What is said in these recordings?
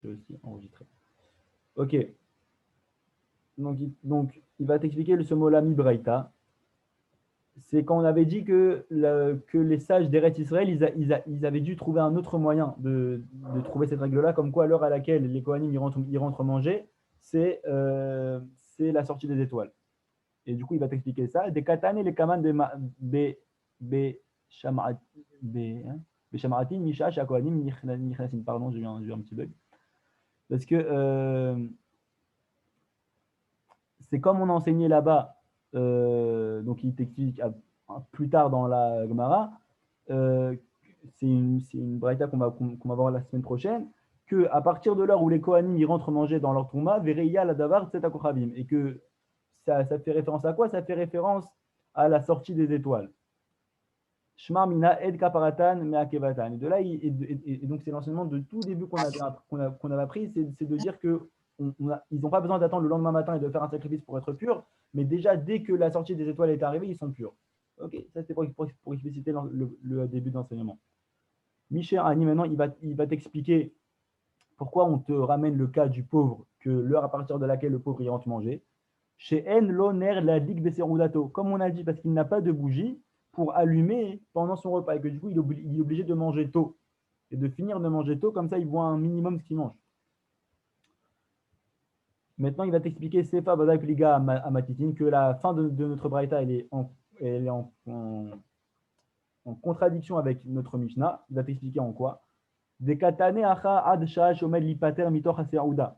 Je vais aussi enregistrer. Ok. Donc, il va t'expliquer ce mot-là, mibraïta. C'est quand on avait dit que les sages d'Eretz Israël, ils avaient dû trouver un autre moyen de trouver cette règle-là, comme quoi à l'heure à laquelle les Kohanim ils rentrent manger, c'est la sortie des étoiles. Et du coup, il va t'expliquer ça. Des katanes et les kaman be shamaratin, misha, shakohanim, nichnasim. Pardon, j'ai eu un petit bug. Parce que c'est comme on a enseigné là-bas, donc il t'explique plus tard dans la Gemara, c'est une braïta qu'on va voir la semaine prochaine, qu'à partir de l'heure où les Kohanim ils rentrent manger dans leur Touma, Vereya la Davar Tzetakochabim, et que ça fait référence à quoi? Ça fait référence à la sortie des étoiles. Shma mina ed kaparatan me'akevatan. Et de là, et donc c'est l'enseignement de tout début qu'on avait appris, c'est de dire que ils n'ont pas besoin d'attendre le lendemain matin et de faire un sacrifice pour être purs, mais déjà dès que la sortie des étoiles est arrivée, ils sont purs. Ok, ça c'était pour expliciter le début de l'enseignement. Michel Annie, maintenant, il va t'expliquer pourquoi on te ramène le cas du pauvre, que l'heure à partir de laquelle le pauvre y rentre manger. Chez En l'honneur la ligue Besserudato, comme on a dit, parce qu'il n'a pas de bougie pour allumer pendant son repas, et que du coup, il est obligé de manger tôt, et de finir de manger tôt, comme ça, il voit un minimum ce qu'il mange. Maintenant, il va t'expliquer Sefa Badak Liga à Matitine, que la fin de notre Braïta, elle est en contradiction avec notre Mishnah. Il va t'expliquer en quoi. Des katane acha ad shah shomed lipater mitoch haseouda.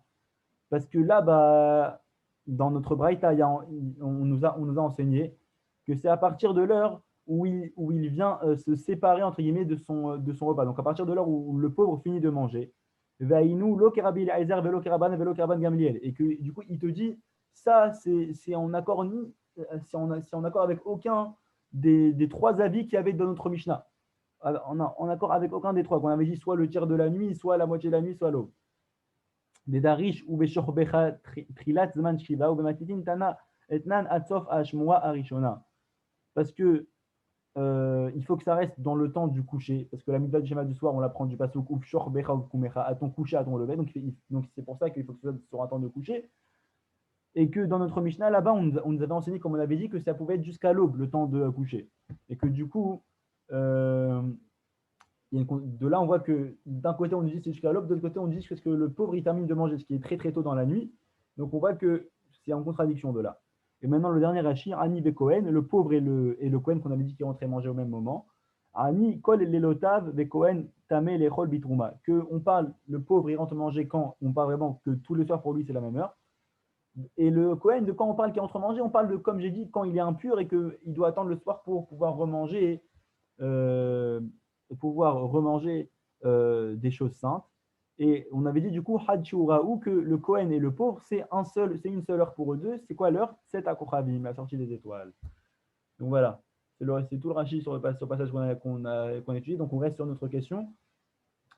Parce que là, bah, dans notre Braïta, on nous a enseigné que c'est à partir de l'heure où il vient se séparer, entre guillemets, de son repas. Donc, à partir de l'heure où le pauvre finit de manger, et que du coup, il te dit, ça, c'est en accord, c'est en accord avec aucun des trois avis qu'il y avait dans notre Mishnah. En accord avec aucun des trois, qu'on avait dit soit le tiers de la nuit, soit la moitié de la nuit, soit l'aube. Des darish ou beshorbecha trilat zman shiva ou bematitin tana etnan atsof ashmoa arishona. Parce que il faut que ça reste dans le temps du coucher, parce que la mitzvah du schéma du soir, on la prend du pasuk ou shorbecha ou kumecha, à ton coucher, à ton lever. Donc c'est pour ça qu'il faut que ce soit sur un temps de coucher. Et que dans notre Mishnah, là-bas, on nous avait enseigné, comme on avait dit, que ça pouvait être jusqu'à l'aube, le temps de coucher. Et que du coup, de là, on voit que d'un côté, on nous dit c'est jusqu'à l'aube, de l'autre côté, on dit que le pauvre, il termine de manger, ce qui est très très tôt dans la nuit. Donc on voit que c'est en contradiction de là. Et maintenant, le dernier Rachir, Ani ve Cohen, le pauvre et le Cohen qu'on avait dit qu'ils rentraient manger au même moment. Ani kol lelotav ve Cohen tamé lechol bitrouma. Que on parle, le pauvre, il rentre manger quand? On parle vraiment que tous les soirs pour lui, c'est la même heure. Et le Cohen, de quand on parle qu'il rentre manger, on parle de, comme j'ai dit, quand il est impur et qu'il doit attendre le soir pour pouvoir remanger. Pouvoir remanger des choses saintes. Et on avait dit du coup, Hadshuraou, que le Kohen et le pauvre, c'est une seule heure pour eux deux. C'est quoi l'heure? C'est à Kochavim, la sortie des étoiles. Donc voilà, c'est tout le rachis sur le passage qu'on étudie. Donc on reste sur notre question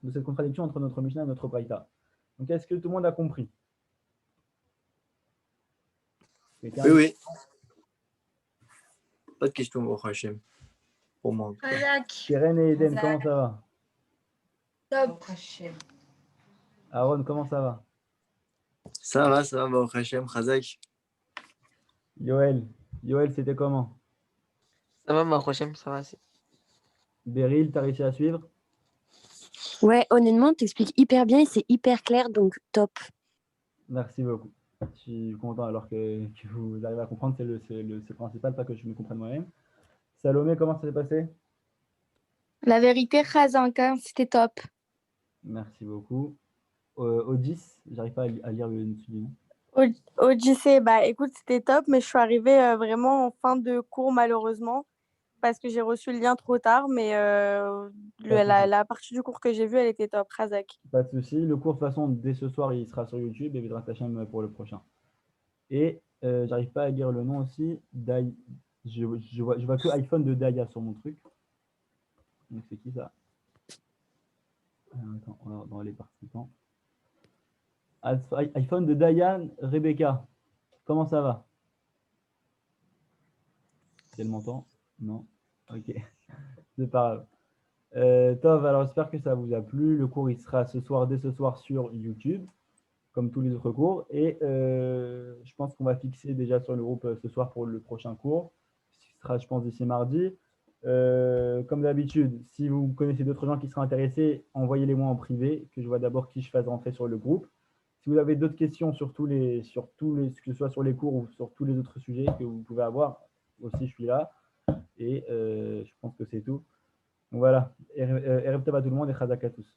de cette contradiction entre notre Mishnah et notre Braïta. Donc est-ce que tout le monde a compris? Oui, oui. Pas de question, Baruch Hashem. Pour moi. Keren et Eden, comment ça va? Top. Aaron, comment ça va? Ça va, Baruch Hashem, Chazak. Yoel, c'était comment? Ça va, Baruch Hashem, ça va. Beryl, t'as réussi à suivre? Ouais, honnêtement, t'expliques hyper bien et c'est hyper clair, donc top. Merci beaucoup. Je suis content alors que vous arrivez à comprendre, c'est le principal, pas que je me comprenne moi-même. Salomé, comment ça s'est passé? La vérité, Khazanka, c'était top. Merci beaucoup. Odis, j'arrive pas à lire le dessus du nom. Odyssée, bah écoute, c'était top, mais je suis arrivée vraiment en fin de cours malheureusement parce que j'ai reçu le lien trop tard, mais la partie du cours que j'ai vue, elle était top. Razak. Pas de souci. Le cours, de toute façon, dès ce soir, il sera sur YouTube et Vedrat Hashem pour le prochain. Et j'arrive pas à lire le nom aussi. Je vois que iPhone de Daya sur mon truc. Donc c'est qui ça? Attends, on va dans les participants. iPhone de Diane Rebecca. Comment ça va? Si elle m'entend? Non? Ok. C'est pas grave. Tov, alors j'espère que ça vous a plu. Le cours, il sera dès ce soir sur YouTube, comme tous les autres cours. Et je pense qu'on va fixer déjà sur le groupe ce soir pour le prochain cours. Ce sera, je pense, d'ici mardi. Comme d'habitude, si vous connaissez d'autres gens qui seraient intéressés, envoyez-les moi en privé, que je vois d'abord qui je fasse rentrer sur le groupe. Si vous avez d'autres questions sur que ce soit sur les cours ou sur tous les autres sujets que vous pouvez avoir, aussi je suis là. Et je pense que c'est tout. Donc voilà, Erev Tov à tout le monde et Chazak à tous.